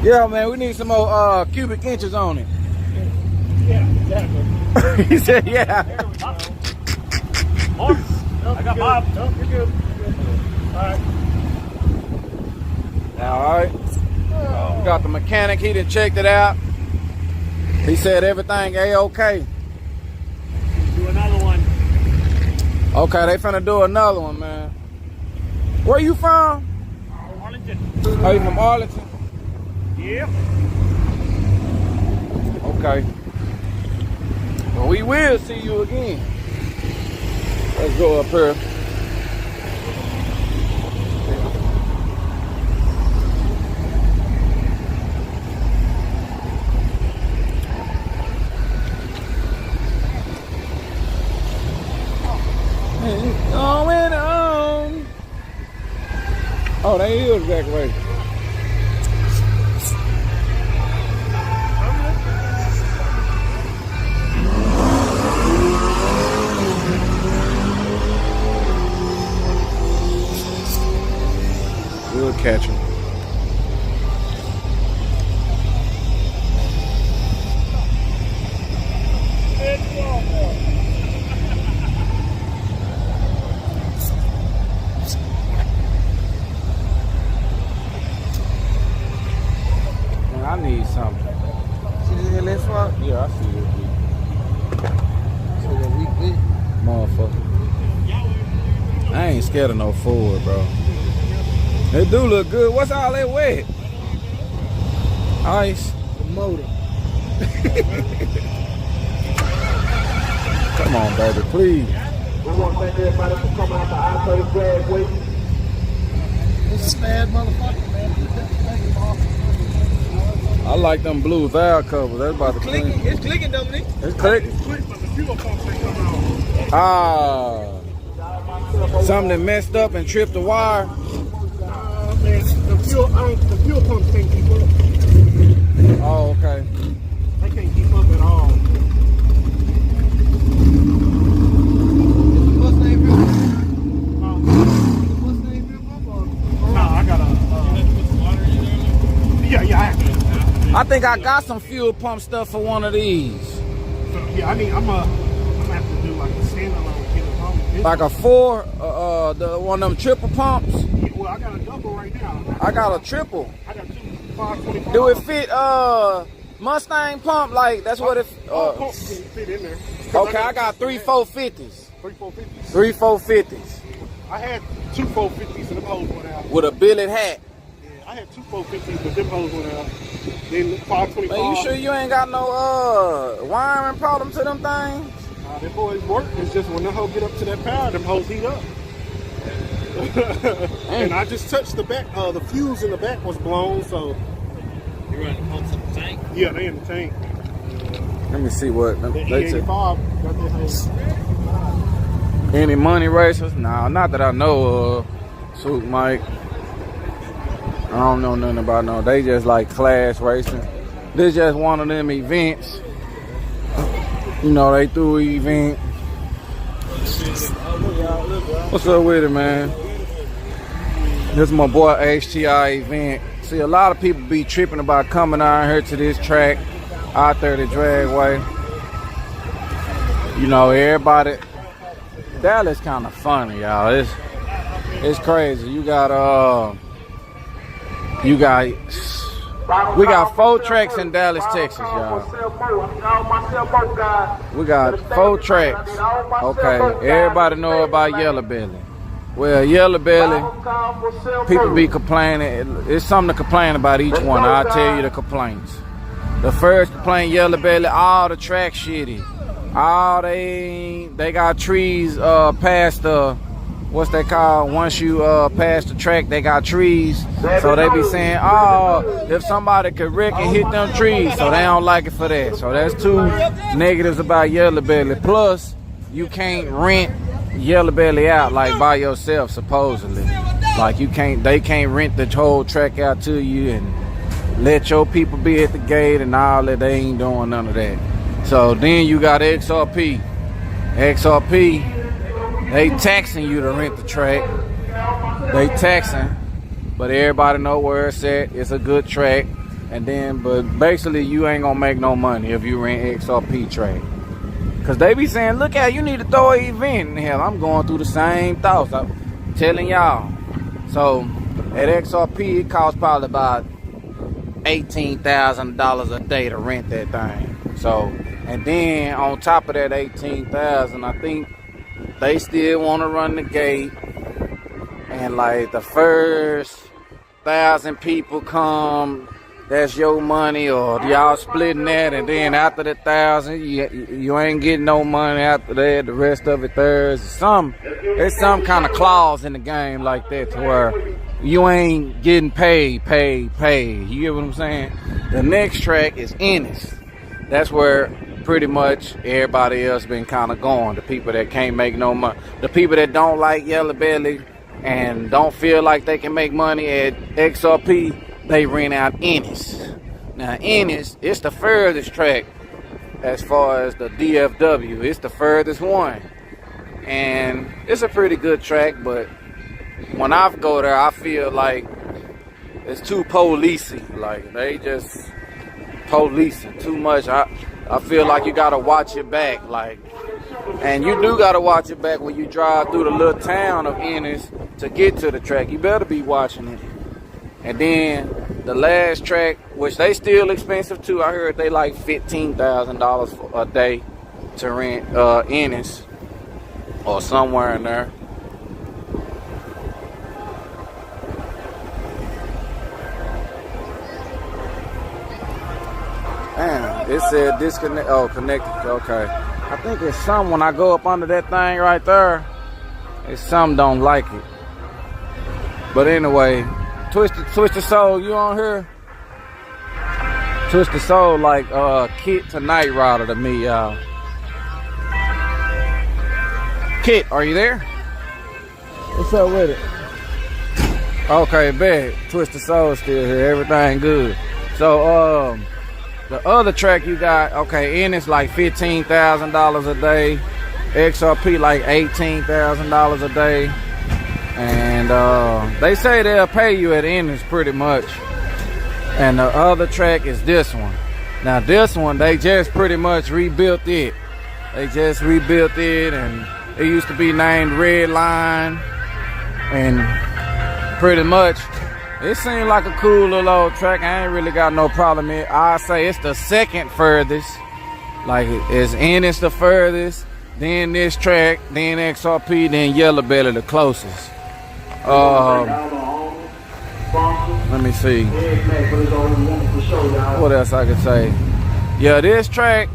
Yeah, man, we need some more cubic inches on it. Yeah, exactly. He said, yeah. There we go. More. I got Bob. No, you're good. Alright. Alright. We got the mechanic, he done checked it out. He said everything A-okay. Do another one. Okay, they finna do another one, man. Where you from? Arlington. Oh, you from Arlington? Yep. Okay. Well, we will see you again. Let's go up here. Going on. Oh, they is back way. We'll catch him. I need something. See the LS swap? Yeah, I see it. So the weekly. Motherfucker. I ain't scared of no Ford, bro. They do look good. What's all that wet? Ice. The motor. Come on, baby, please. We want to thank everybody for coming out to I-30 dragway. It's a bad motherfucker, man. I like them blue valve covers. That's about to clean. It's clicking, Dominique. It's clicking. It's quick, but the fuel pumps ain't coming on. Ah. Something that messed up and tripped the wire. Man, the fuel pumps can't keep up. Oh, okay. They can't keep up at all. Mustang real pump? No, I got a. Yeah, I have to. I think I got some fuel pump stuff for one of these. So, yeah, I'm gonna have to do like a standalone kit of pump. Like a 4, the one of them triple pumps. Yeah, well, I got a double right now. I got a triple. I got 2 525. Do it fit Mustang pump? Like that's what it. All pumps can fit in there. Okay, I got 3 450s. 3 450s. 3 450s I had 2 450s and them hoes went out. with a billet hat. Yeah, I had 2 450s, but them hoes went out. Then 525. Man, you sure you ain't got no wiring problem to them things? Them boys work. It's just when the hoe get up to that power, them hoes heat up. And I just touched the back. The fuse in the back was blown, so. You running the pumps in the tank? Yeah, they in the tank. Let me see what The they say. E85 got that hoe. Any money racers? Nah, not that I know of. Suit Mike. I don't know nothing about no. They just like class racing. This just one of them events. You know, they threw an event. What's up with it, man? This is my boy HTI event. See, a lot of people be tripping about coming out here to this track, I-30 Dragway. You know, everybody. Dallas kind of funny, y'all. It's crazy. We got 4 tracks in Dallas, Texas, y'all. We got 4 tracks. Okay, everybody know about Yellow Belly. Well, Yellow Belly, people be complaining. It's something to complain about each one. I'll tell you the complaints. The first complaint, Yellow Belly, all the track shitty. All they got trees past the, what's that called? Once you pass the track, they got trees. So they be saying, oh, if somebody could wreck and hit them trees, so they don't like it for that. So that's 2 negatives about Yellow Belly. Plus, you can't rent Yellow Belly out like by yourself, supposedly. Like they can't rent the whole track out to you and let your people be at the gate and all that. They ain't doing none of that. So then you got XRP. XRP, they taxing you to rent the track. They taxing, but everybody know where it's at. It's a good track. And then, but basically you ain't gonna make no money if you rent XRP track. Cause they be saying, look out, you need to throw an event. And hell, I'm going through the same thoughts. I'm telling y'all. So at XRP, it costs probably about $18,000 a day to rent that thing. So, and then on top of that $18,000, I think they still want to run the gate. And like the first 1,000 people come, that's your money, or y'all splitting that, and then after the 1,000, you ain't getting no money after that. The rest of it theirs. There's some kind of clause in the game like that to where you ain't getting paid. You get what I'm saying? The next track is Ennis. That's where pretty much everybody else been kind of going. The people that can't make no money, the people that don't like Yellow Belly and don't feel like they can make money at XRP. They rent out Ennis. Now Ennis, it's the furthest track as far as the DFW. It's the furthest one. And it's a pretty good track, but when I go there, I feel like it's too policey. Like they just policing too much. I feel like you gotta watch your back. Like, and you do gotta watch your back when you drive through the little town of Ennis to get to the track. You better be watching it. And then the last track, which they still expensive too. I heard they like $15,000 a day to rent Ennis or somewhere in there. Damn, it said disconnect. Oh, connected. Okay. I think it's some when I go up under that thing right there. It's some don't like it. But anyway. Twisted Soul, you on here? Twisted Soul like Kit to Night Rider to me, y'all. Kit, are you there? What's up with it? Okay, bet. Twisted Soul still here. Everything good. So the other track you got, okay, Ennis like $15,000 a day. XRP like $18,000 a day. And they say they'll pay you at Ennis pretty much. And the other track is this one. Now this one, they just pretty much rebuilt it. They just rebuilt it, and it used to be named Red Line. And pretty much, it seemed like a cool little old track. I ain't really got no problem with it. I say it's the second furthest. Like, it's Ennis the furthest, then this track, then XRP, then Yellow Belly the closest. Let me see. What else I could say? Yeah, this track,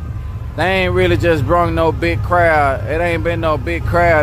they ain't really just brung no big crowd. It ain't been no big crowd.